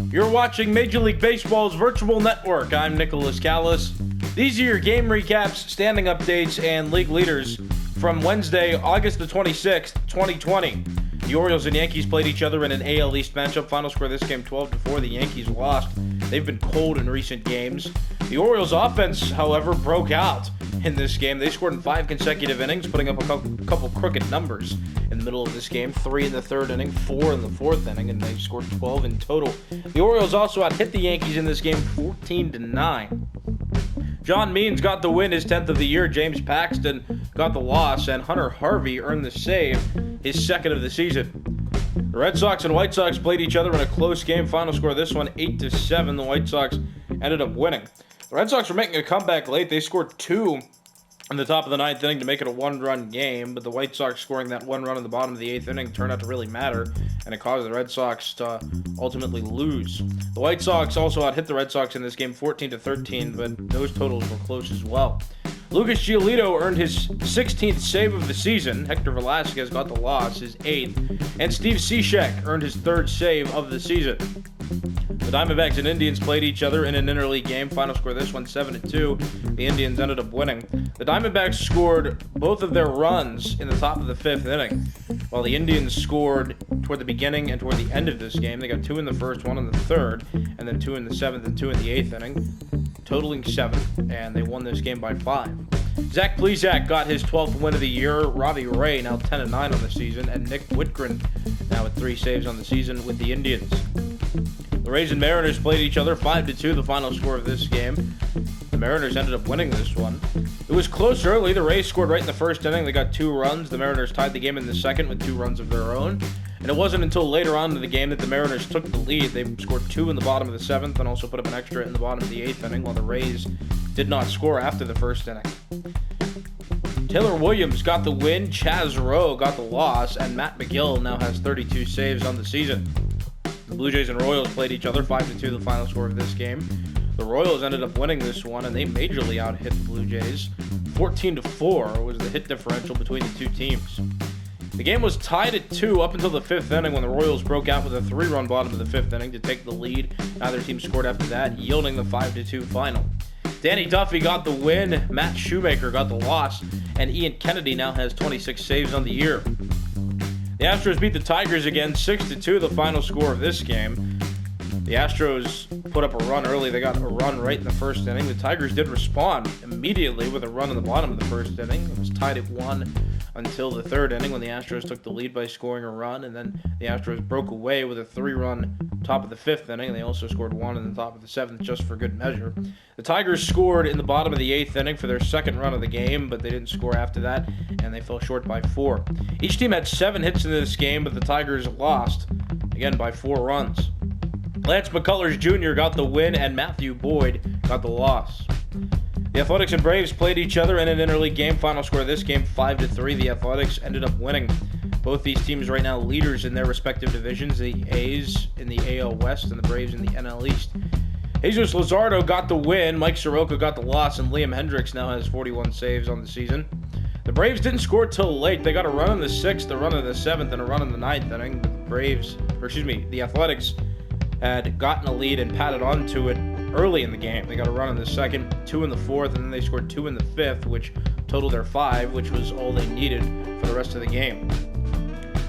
You're watching Major League Baseball's virtual network. I'm Nicholas Callis. These are your game recaps, standing updates, and league leaders from Wednesday, August the 26th, 2020. The Orioles and Yankees played each other in an AL East matchup. Final score of this game, 12-4. The Yankees lost. They've been cold in recent games. The Orioles offense, however, broke out in this game. They scored in 5 consecutive innings, putting up a couple crooked numbers in the middle of this game. 3 in the third inning, 4 in the fourth inning, and they scored 12 in total. The Orioles also out-hit the Yankees in this game 14-9. John Means got the win, his 10th of the year. James Paxton got the loss, and Hunter Harvey earned the save, his 2nd of the season. The Red Sox and White Sox played each other in a close game. Final score of this one, 8-7. The White Sox ended up winning. The Red Sox were making a comeback late. They scored 2 in the top of the 9th inning to make it a 1-run game, but the White Sox scoring that 1 run in the bottom of the 8th inning turned out to really matter, and it caused the Red Sox to ultimately lose. The White Sox also out-hit the Red Sox in this game 14-13, but those totals were close as well. Lucas Giolito earned his 16th save of the season. Hector Velasquez got the loss, his 8th, and Steve Cishek earned his 3rd save of the season. The Diamondbacks and Indians played each other in an interleague game. Final score this one, 7-2. The Indians ended up winning. The Diamondbacks scored both of their runs in the top of the 5th inning, while the Indians scored toward the beginning and toward the end of this game. They got 2 in the first, 1 in the third, and then 2 in the 7th and 2 in the 8th inning, totaling 7, and they won this game by 5. Zach Plesac got his 12th win of the year. Robbie Ray now 10-9 on the season, and Nick Whitgren now with 3 saves on the season with the Indians. The Rays and Mariners played each other 5-2, the final score of this game. The Mariners ended up winning this one. It was close early. The Rays scored right in the first inning. They got 2 runs. The Mariners tied the game in the second with 2 runs of their own. And it wasn't until later on in the game that the Mariners took the lead. They scored 2 in the bottom of the 7th and also put up an extra in the bottom of the 8th inning, while the Rays did not score after the first inning. Taylor Williams got the win, Chaz Rowe got the loss, and Matt McGill now has 32 saves on the season. The Blue Jays and Royals played each other 5-2, the final score of this game. The Royals ended up winning this one, and they majorly out-hit the Blue Jays. 14-4 was the hit differential between the 2 teams. The game was tied at 2 up until the 5th inning when the Royals broke out with a 3-run bottom of the 5th inning to take the lead. Neither team scored after that, yielding the 5-2 final. Danny Duffy got the win, Matt Shoemaker got the loss, and Ian Kennedy now has 26 saves on the year. The Astros beat the Tigers again, 6-2, the final score of this game. The Astros put up a run early. They got a run right in the first inning. The Tigers did respond immediately with a run in the bottom of the first inning. It was tied at 1 until the third inning when the Astros took the lead by scoring a run, and then the Astros broke away with a 3-run top of the 5th inning. They also scored 1 in the top of the 7th just for good measure. The Tigers scored in the bottom of the 8th inning for their 2nd run of the game, but they didn't score after that, and they fell short by 4. Each team had 7 hits in this game, but the Tigers lost, again, by 4 runs. Lance McCullers Jr. got the win, and Matthew Boyd got the loss. The Athletics and Braves played each other in an interleague game. Final score of this game, 5-3. The Athletics ended up winning. Both these teams right now leaders in their respective divisions, the A's in the AL West and the Braves in the NL East. Jesus Luzardo got the win, Mike Soroka got the loss, and Liam Hendricks now has 41 saves on the season. The Braves didn't score till late. They got a run in the 6th, a run in the 7th, and a run in the 9th inning. The Athletics had gotten a lead and patted onto it early in the game. They got a run in the 2nd, 2 in the 4th, and then they scored 2 in the 5th, which totaled their 5, which was all they needed for the rest of the game.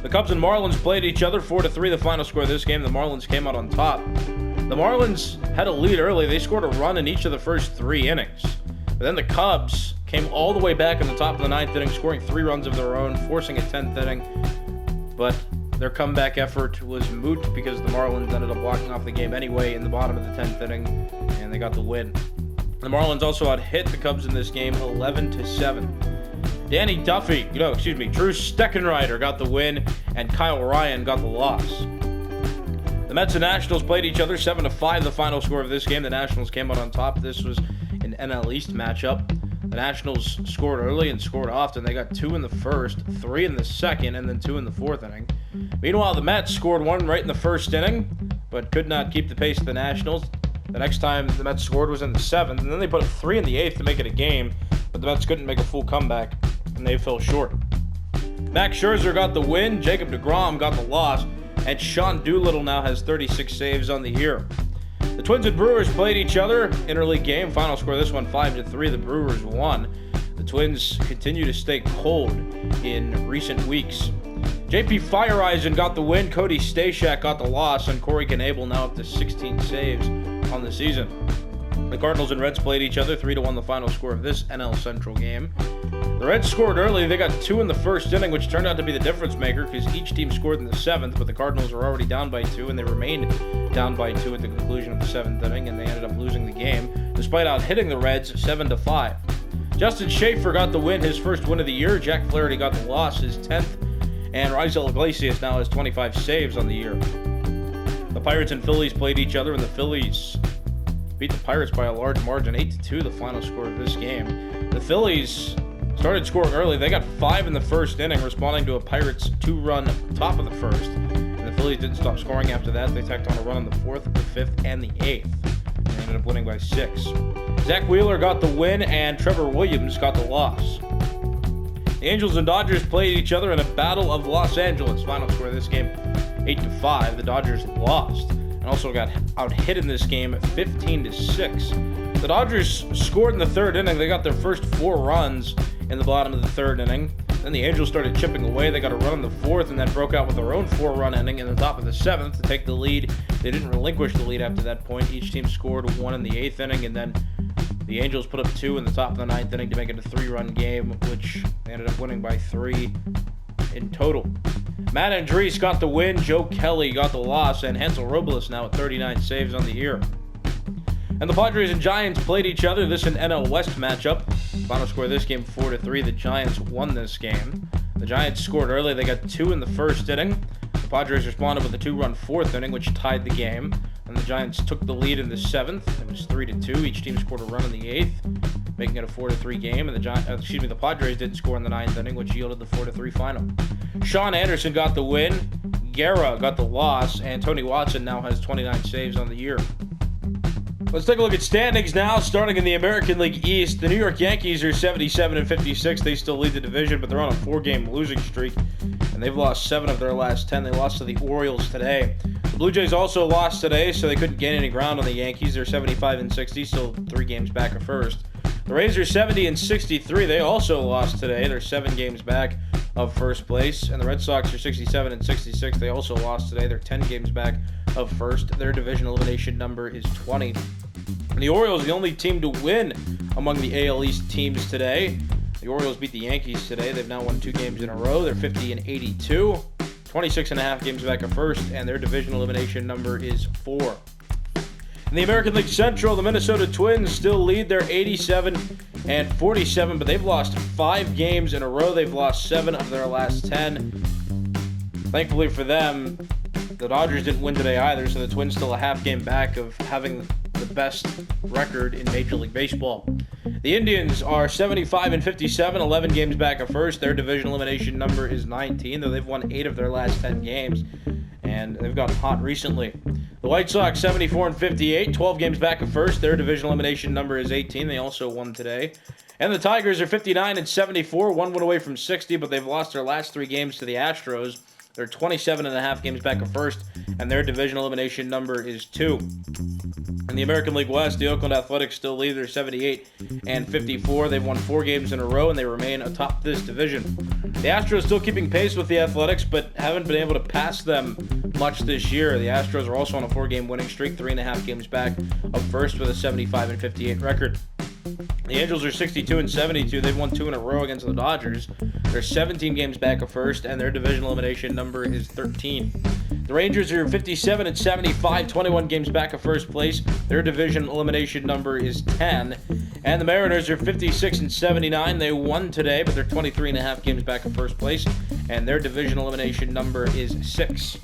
The Cubs and Marlins played each other 4-3, the final score of this game. The Marlins came out on top. The Marlins had a lead early. They scored a run in each of the first 3 innings. But then the Cubs came all the way back in the top of the 9th inning, scoring 3 runs of their own, forcing a 10th inning. But their comeback effort was moot because the Marlins ended up walking off the game anyway in the bottom of the 10th inning, and they got the win. The Marlins also out-hit the Cubs in this game 11-7. Drew Steckenrider got the win, and Kyle Ryan got the loss. The Mets and Nationals played each other 7-5, the final score of this game. The Nationals came out on top. This was an NL East matchup. The Nationals scored early and scored often. They got 2 in the first, 3 in the 2nd, and then 2 in the 4th inning. Meanwhile, the Mets scored 1 right in the first inning, but could not keep the pace of the Nationals. The next time the Mets scored was in the 7th, and then they put 3 in the 8th to make it a game, but the Mets couldn't make a full comeback, and they fell short. Max Scherzer got the win, Jacob deGrom got the loss, and Sean Doolittle now has 36 saves on the year. The Twins and Brewers played each other, interleague game. Final score this one 5-3. The Brewers won. The Twins continue to stay cold in recent weeks. JP Fireeisen got the win, Cody Stashak got the loss, and Corey Knebel now up to 16 saves on the season. The Cardinals and Reds played each other, 3-1 the final score of this NL Central game. The Reds scored early. They got 2 in the first inning, which turned out to be the difference maker because each team scored in the 7th, but the Cardinals were already down by 2, and they remained down by 2 at the conclusion of the 7th inning, and they ended up losing the game, despite out-hitting the Reds 7-5. Justin Schaefer got the win, his first win of the year. Jack Flaherty got the loss, his 10th, and Raisel Iglesias now has 25 saves on the year. The Pirates and Phillies played each other, and the Phillies beat the Pirates by a large margin, 8-2 the final score of this game. The Phillies started scoring early. They got 5 in the first inning, responding to a Pirates 2-run top of the first. And the Phillies didn't stop scoring after that. They tacked on a run on the 4th, the 5th, and the 8th. And they ended up winning by 6. Zach Wheeler got the win, and Trevor Williams got the loss. The Angels and Dodgers played each other in a battle of Los Angeles. Final score of this game, 8-5. The Dodgers lost and also got out-hit in this game 15-6. The Dodgers scored in the 3rd inning. They got their first 4 runs in the bottom of the 3rd inning. Then the Angels started chipping away. They got a run in the 4th and then broke out with their own 4-run inning in the top of the 7th to take the lead. They didn't relinquish the lead after that point. Each team scored 1 in the 8th inning, and then the Angels put up 2 in the top of the 9th inning to make it a 3-run game, which they ended up winning by 3 in total. Matt Andriese got the win, Joe Kelly got the loss, and Hansel Robles now at 39 saves on the year. And the Padres and Giants played each other. This is an NL West matchup. Final score of this game 4-3. The Giants won this game. The Giants scored early. They got 2 in the first inning. The Padres responded with a 2-run 4th inning, which tied the game. And the Giants took the lead in the 7th. It was 3-2. Each team scored a run in the 8th, making it a 4-3 game. And the Padres didn't score in the 9th inning, which yielded the 4-3 final. Sean Anderson got the win. Guerra got the loss, and Tony Watson now has 29 saves on the year. Let's take a look at standings now, starting in the American League East. The New York Yankees are 77-56. They still lead the division, but they're on a 4-game losing streak, and they've lost 7 of their last 10. They lost to the Orioles today. The Blue Jays also lost today, so they couldn't gain any ground on the Yankees. They're 75-60, still 3 games back of first. The Rays are 70-63. They also lost today. They're 7 games back of first place. And the Red Sox are 67-66. They also lost today. They're 10 games back of first. Their division elimination number is 20. And the Orioles are the only team to win among the AL East teams today. The Orioles beat the Yankees today. They've now won 2 games in a row. They're 50-82. 26.5 games back of first, and their division elimination number is 4. In the American League Central, the Minnesota Twins still lead. They're 87-47, but they've lost 5 games in a row. They've lost 7 of their last 10. Thankfully for them, the Dodgers didn't win today either, so the Twins still a half game back of having the best record in Major League Baseball. The Indians are 75-57, 11 games back of first. Their division elimination number is 19, though they've won 8 of their last 10 games, and they've gotten hot recently. The White Sox 74-58, 12 games back of first. Their division elimination number is 18. They also won today. And the Tigers are 59-74, 1 win away from 60, but they've lost their last 3 games to the Astros. They're 27.5 games back of first, and their division elimination number is 2. In the American League West, the Oakland Athletics still lead. They're 78-54. They've won 4 games in a row, and they remain atop this division. The Astros still keeping pace with the Athletics, but haven't been able to pass them much this year. The Astros are also on a 4-game winning streak, 3.5 games back of first with a 75-58 record. The Angels are 62-72. They've won 2 in a row against the Dodgers. They're 17 games back of first, and their division elimination number is 13. The Rangers are 57-75, 21 games back of first place. Their division elimination number is 10. And the Mariners are 56-79. They won today, but they're 23.5 games back of first place, and their division elimination number is 6.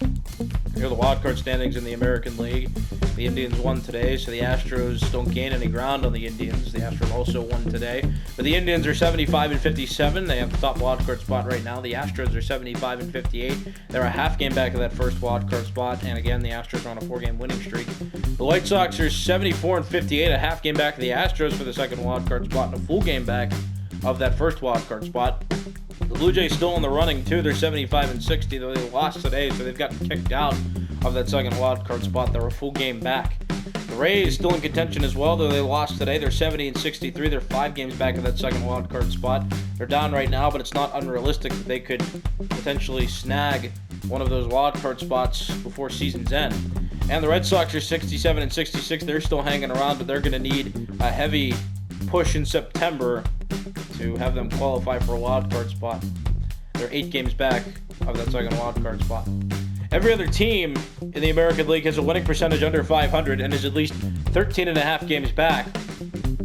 Here are the wildcard standings in the American League. The Indians won today, so the Astros don't gain any ground on the Indians. The Astros also won today. But the Indians are 75-57. They have the top wildcard spot right now. The Astros are 75-58. They're a half game back of that first wildcard spot. And again, the Astros are on a 4-game winning streak. The White Sox are 74-58, a half game back of the Astros for the second wildcard spot, and a full game back of that first wildcard spot. The Blue Jays still in the running, too. They're 75-60, though they lost today, so they've gotten kicked out of that second wild card spot. They're a full game back. The Rays still in contention as well, though they lost today. They're 70-63. They're 5 games back of that second wild card spot. They're down right now, but it's not unrealistic that they could potentially snag one of those wild card spots before season's end. And the Red Sox are 67-66. They're still hanging around, but they're going to need a heavy push in September to have them qualify for a wild card spot. They're 8 games back of that second wild card spot. Every other team in the American League has a winning percentage under 500 and is at least 13.5 games back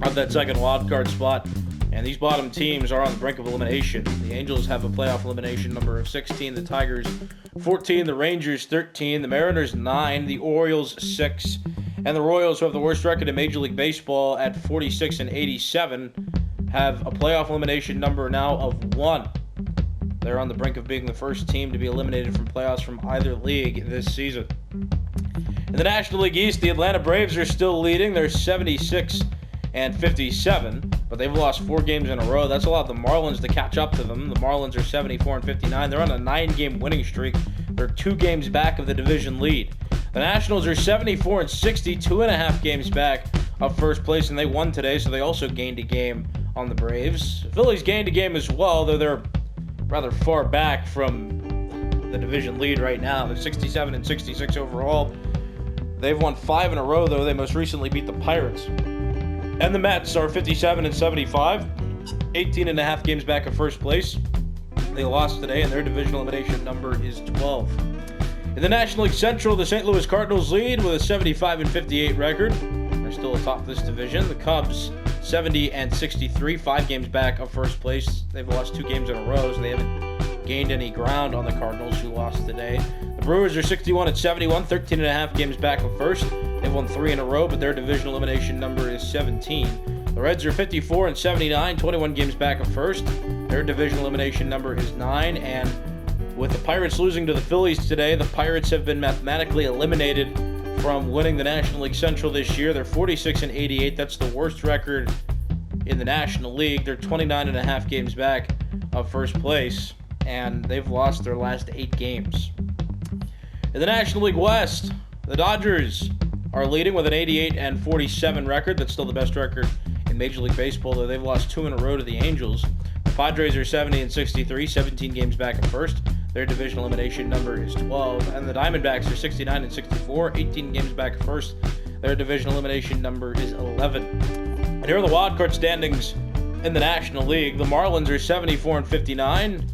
of that second wild card spot. And these bottom teams are on the brink of elimination. The Angels have a playoff elimination number of 16, the Tigers 14, the Rangers 13, the Mariners 9, the Orioles 6, and the Royals, who have the worst record in Major League Baseball at 46-87, have a playoff elimination number now of 1. They're on the brink of being the first team to be eliminated from playoffs from either league this season. In the National League East, the Atlanta Braves are still leading. They're 76-57, but they've lost 4 games in a row. That's allowed the Marlins to catch up to them. The Marlins are 74-59. They're on a 9-game winning streak. They're 2 games back of the division lead. The Nationals are 74-60, 2.5 games back of first place, and they won today, so they also gained a game on the Braves. The Phillies gained a game as well, though they're rather far back from the division lead right now. They're 67-66 overall. They've won 5 in a row, though. They most recently beat the Pirates. And the Mets are 57-75, 18.5 games back of first place. They lost today, and their divisional elimination number is 12. In the National League Central, the St. Louis Cardinals lead with a 75-58 record. They're still atop this division. The Cubs 70-63, 5 games back of first place. They've lost 2 games in a row, so they haven't gained any ground on the Cardinals, who lost today. The Brewers are 61-71, 13.5 games back of first. They've won 3 in a row, but their division elimination number is 17. The Reds are 54-79, 21 games back of first. Their division elimination number is 9, and with the Pirates losing to the Phillies today, the Pirates have been mathematically eliminated from winning the National League Central this year. They're 46-88. That's the worst record in the National League. They're 29.5 games back of first place, and they've lost their last 8 games. In the National League West, the Dodgers are leading with an 88-47 record. That's still the best record in Major League Baseball, though they've lost 2 in a row to the Angels. The Padres are 70-63, 17 games back at first. Their division elimination number is 12. And the Diamondbacks are 69-64, 18 games back at first. Their division elimination number is 11. And here are the wildcard standings in the National League. The Marlins are 74-59.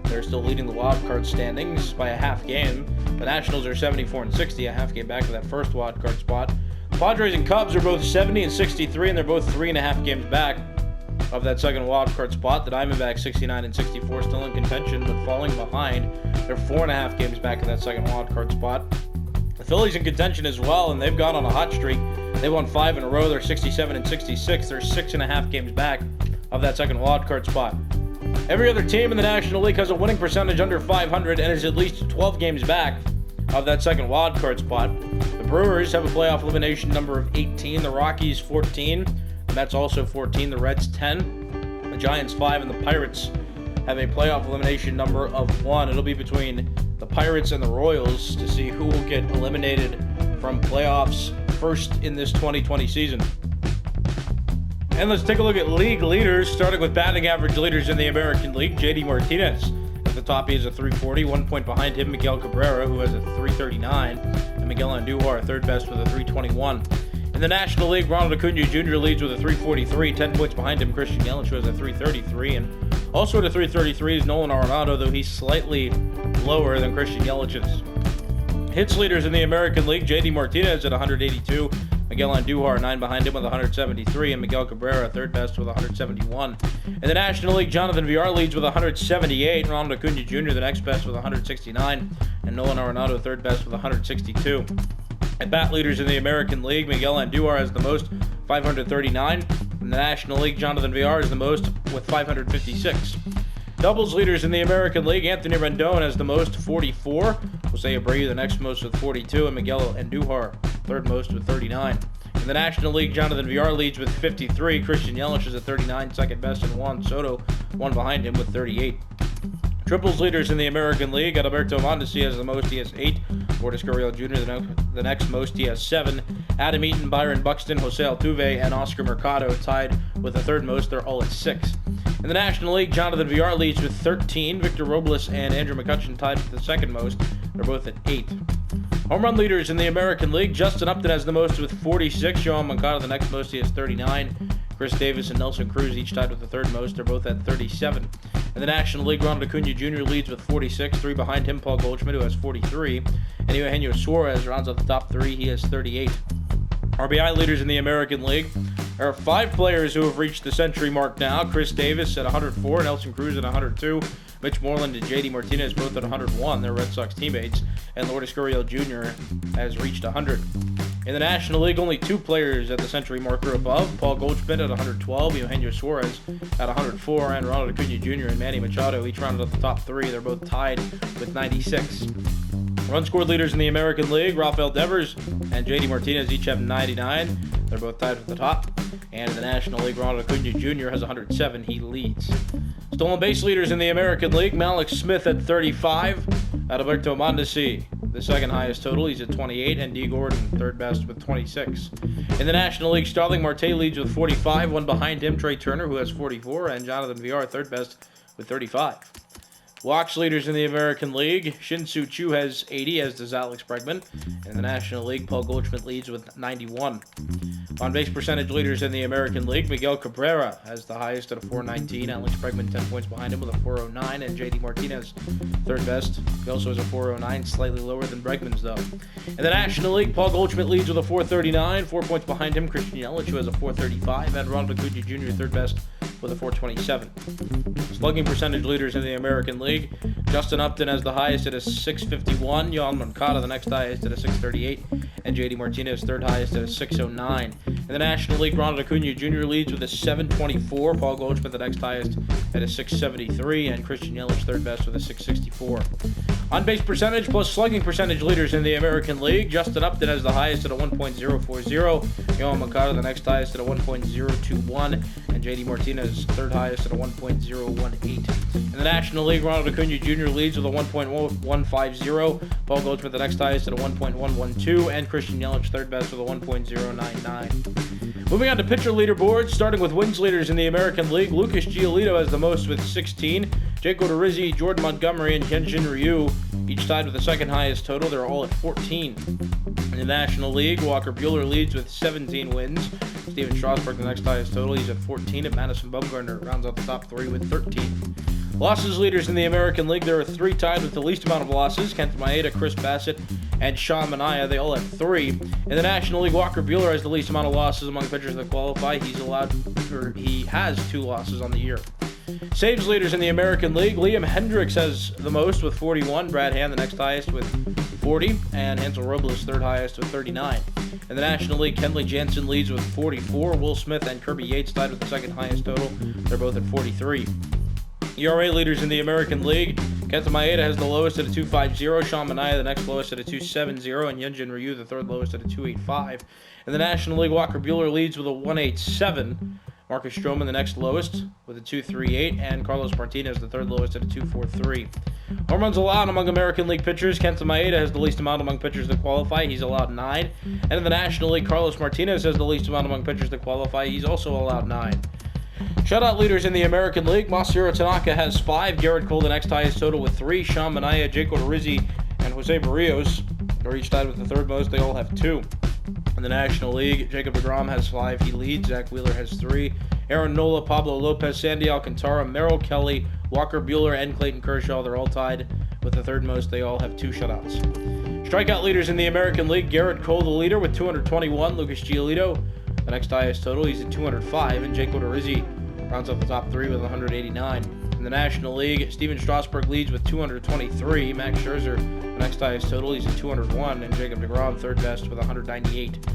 They're still leading the wildcard standings by a half game. The Nationals are 74-60, a half game back of that first wildcard spot. The Padres and Cubs are both 70-63, and they're both 3.5 games back of that second wildcard spot. The Diamondbacks 69-64, still in contention, but falling behind. They're 4.5 games back of that second wildcard spot. The Phillies in contention as well, and they've gone on a hot streak. They won 5 in a row. They're 67-66. They're 6.5 games back of that second wildcard spot. Every other team in the National League has a winning percentage under 500 and is at least 12 games back of that second wildcard spot. The Brewers have a playoff elimination number of 18. The Rockies 14. The Mets also 14. The Reds 10. The Giants 5. And the Pirates have a playoff elimination number of 1. It'll be between the Pirates and the Royals to see who will get eliminated from playoffs first in this 2020 season. And let's take a look at league leaders, starting with batting average leaders in the American League. JD Martinez at the top, he has a 340. 1 point behind him, Miguel Cabrera, who has a 339. And Miguel Andujar, third best, with a 321. In the National League, Ronald Acuna Jr. leads with a 343. 10 points behind him, Christian Yelich, who has a 333. And also at a 333 is Nolan Arenado, though he's slightly lower than Christian Yelich's. Hits leaders in the American League, JD Martinez at 182. Miguel Andujar, 9 behind him with 173, and Miguel Cabrera, third best, with 171. In the National League, Jonathan Villar leads with 178, Ronald Acuna Jr., the next best, with 169, and Nolan Arenado, third best, with 162. At bat leaders in the American League, Miguel Andujar has the most, 539. In the National League, Jonathan Villar is the most, with 556. Doubles leaders in the American League, Anthony Rendon has the most, 44. Jose Abreu, the next most, with 42, and Miguel Andujar, third most, with 39. In the National League, Jonathan Villar leads with 53. Christian Yelich is at 39, second best, and Juan Soto, 1 behind him, with 38. Triples leaders in the American League. Alberto Mondesi has the most. He has 8. Lourdes Gurriel Jr. the next most. He has 7. Adam Eaton, Byron Buxton, Jose Altuve, and Oscar Mercado tied with the third most. They're all at 6. In the National League, Jonathan Villar leads with 13. Victor Robles and Andrew McCutchen tied with the second most. They're both at 8. Home run leaders in the American League. Justin Upton has the most with 46. Yohan Moncada the next most. He has 39. Chris Davis and Nelson Cruz each tied with the third most. They're both at 37. In the National League, Ronald Acuna Jr. leads with 46. 3 behind him, Paul Goldschmidt, who has 43. And Eugenio Suarez rounds out the top 3. He has 38. RBI leaders in the American League. There are 5 players who have reached the century mark now. Chris Davis at 104, Nelson Cruz at 102, Mitch Moreland and JD Martinez both at 101. They're Red Sox teammates. And Lourdes Gurriel Jr. has reached 100. In the National League, only 2 players at the century marker above. Paul Goldschmidt at 112, Eugenio Suarez at 104, and Ronald Acuna Jr. and Manny Machado each rounded up the top 3. They're both tied with 96. Run scored leaders in the American League, Rafael Devers and JD Martinez each have 99. They're both tied with the top. And in the National League, Ronald Acuna Jr. has 107. He leads. Stolen base leaders in the American League, Malik Smith at 35. Alberto Mondesi, the second highest total. He's at 28. And D. Gordon, third best with 26. In the National League, Starling Marte leads with 45. One behind him, Trey Turner, who has 44. And Jonathan Villar, third best with 35. Walks leaders in the American League. Shin-Soo Choo has 80, as does Alex Bregman. In the National League, Paul Goldschmidt leads with 91. On-base percentage leaders in the American League, Miguel Cabrera has the highest at a 419. Alex Bregman 10 points behind him with a 409. And JD Martinez, third best. He also has a 409, slightly lower than Bregman's, though. In the National League, Paul Goldschmidt leads with a 439. 4 points behind him, Christian Yelich, who has a 435. And Ronald Acuna Jr., third best, with a 427. Slugging percentage leaders in the American League. Justin Upton has the highest at a 651. Yohan Moncada, the next highest, at a 638. And JD Martinez, third highest, at a 609. In the National League, Ronald Acuna Jr. leads with a 724. Paul Goldschmidt, the next highest, at a 673. And Christian Yelich, third best, with a 664. On-base percentage plus slugging percentage leaders in the American League. Justin Upton has the highest at a 1.040. Yohan Moncada, the next highest, at a 1.021. And JD Martinez, third highest, at a 1.018. In the National League, Ronald Acuna Jr. leads with a 1.150. Paul Goldschmidt, the next highest, at a 1.112. And Christian Yelich, third best, with a 1.099. Moving on to pitcher leaderboards, starting with wins leaders in the American League. Lucas Giolito has the most with 16. Jake Odorizzi, Jordan Montgomery, and Hyun-Jin Ryu each tied with the second highest total. They're all at 14. In the National League, Walker Buehler leads with 17 wins. Steven Strasburg, the next highest total. He's at 14. And Madison Bumgarner rounds out the top 3 with 13. Losses leaders in the American League, there are 3 tied with the least amount of losses. Kenta Maeda, Chris Bassett, and Sean Manaea. They all have 3. In the National League, Walker Buehler has the least amount of losses among pitchers that qualify. He has 2 losses on the year. Saves leaders in the American League, Liam Hendricks has the most with 41. Brad Hand, the next highest, with 40. And Hansel Robles, third highest, with 39. In the National League, Kenley Jansen leads with 44. Will Smith and Kirby Yates tied with the second highest total. They're both at 43. ERA leaders in the American League, Kenta Maeda has the lowest at a 2.50, Sean Manaea the next lowest at a 2.70, and Hyun-Jin Ryu the third lowest at a 2.85. In the National League, Walker Buehler leads with a 1.87. Marcus Stroman the next lowest with a 2.38, and Carlos Martinez the third lowest at a 2.43. Home runs allowed among American League pitchers, Kenta Maeda has the least amount among pitchers that qualify. He's allowed 9. And in the National League, Carlos Martinez has the least amount among pitchers that qualify. He's also allowed 9. Shutout leaders in the American League, Masahiro Tanaka has 5. Garrett Cole the next highest total with 3. Sean Manaea, Jake Odorizzi, and Jose Barrios are each tied with the third most. They all have 2. In the National League, Jacob deGrom has 5. He leads. Zach Wheeler has 3. Aaron Nola, Pablo Lopez, Sandy Alcantara, Merrill Kelly, Walker Buehler, and Clayton Kershaw. They're all tied with the third most. They all have 2 shutouts. Strikeout leaders in the American League, Garrett Cole the leader with 221. Lucas Giolito, the next highest total, he's at 205. And Jake Odorizzi rounds up the top 3 with 189. In the National League, Steven Strasburg leads with 223. Max Scherzer, the next highest total, he's at 201. And Jacob deGrom, third best, with 198.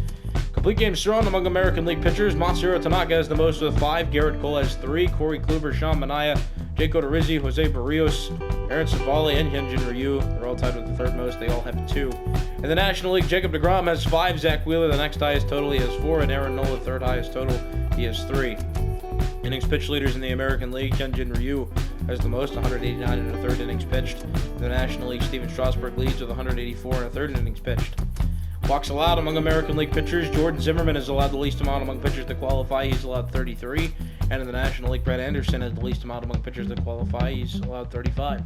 Complete games thrown among American League pitchers, Masahiro Tanaka has the most with 5. Garrett Cole has 3. Corey Kluber, Sean Manaea, Jake Odorizzi, Jose Barrios, Aaron Civale, and Hyun-Jin Ryu. They're all tied with the third most. They all have 2. In the National League, Jacob deGrom has 5. Zach Wheeler, the next highest total, he has 4. And Aaron Nola, third highest total, he has 3. Innings pitch leaders in the American League, Hyun-Jin Ryu has the most, 189 in the third innings pitched. In the National League, Steven Strasburg leads with 184 in the third innings pitched. Walks allowed among American League pitchers, Jordan Zimmerman is allowed the least amount among pitchers to qualify. He's allowed 33. And in the National League, Brett Anderson has the least amount among pitchers to qualify. He's allowed 35.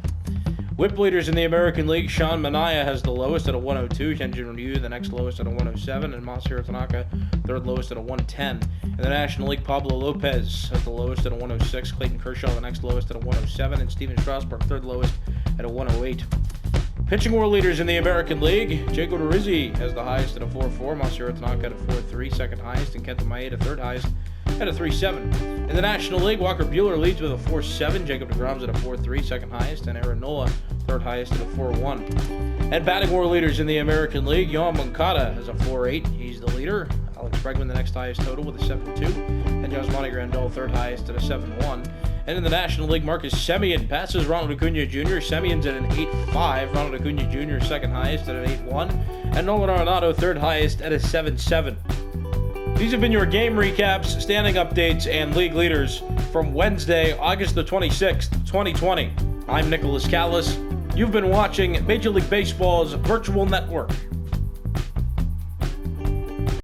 Whip leaders in the American League, Sean Manaea has the lowest at a 102, Hyunjin Ryu the next lowest at a 107, and Masahiro Tanaka third lowest at a 110. In the National League, Pablo Lopez has the lowest at a 106, Clayton Kershaw the next lowest at a 107, and Steven Strasburg third lowest at a 108. Pitching war leaders in the American League, Jacob DeRizzi has the highest at a 4.4, Masahiro Tanaka at a 4.3, second highest, and Kenta Maeda third highest at a 3.7. In the National League, Walker Buehler leads with a 4.7, Jacob deGrom's at a 4.3, second highest, and Aaron Nola third highest at a 4.1. And batting war leaders in the American League, Yohan Moncada has a 4.8, he's the leader. Alex Bregman the next highest total with a 7.2, and Yasmani Grandal third highest at a 7.1. And in the National League, Marcus Semien passes Ronald Acuna Jr. Semien's at an 8.5. Ronald Acuna Jr. second highest at an 8.1. And Nolan Arenado third highest at a 7.7. These have been your game recaps, standing updates, and league leaders from Wednesday, August the 26th, 2020. I'm Nicholas Callis. You've been watching Major League Baseball's virtual network.